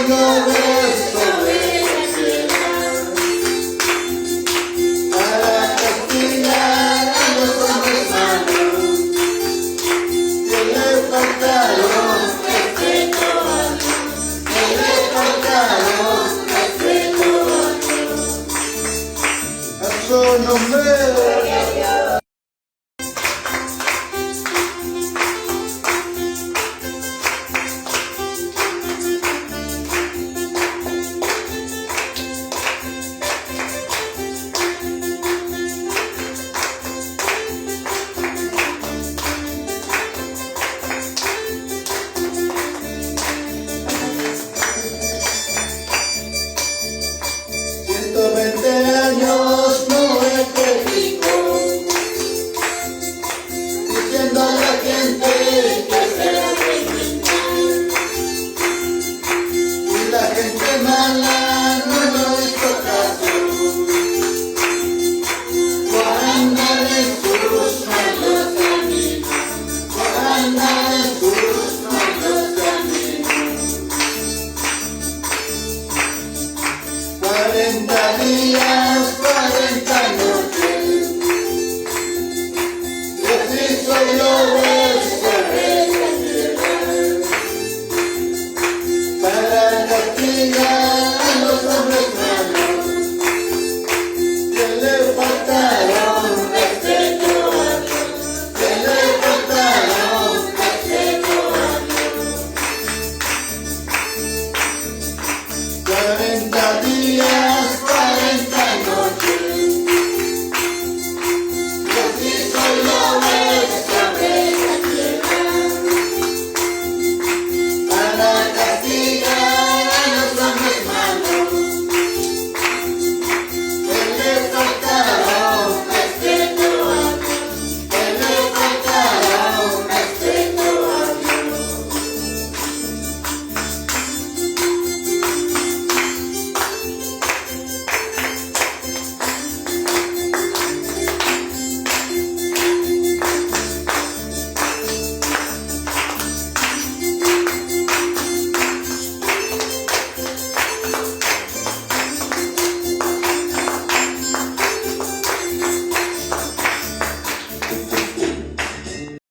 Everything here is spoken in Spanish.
yo ver sobre la tierra, para castigar a los hombres malos que le faltaron respeto a Dios, que le faltaron respeto a Dios. A su nombre. Años no predicó, diciendo a la gente que se arrepienta, y la gente mala no lo hizo caso, por andar en sus malos caminos, por andar en sus malos caminos. 40 días, 40 noches, Dios hizo llover sobre la tierra, para castigar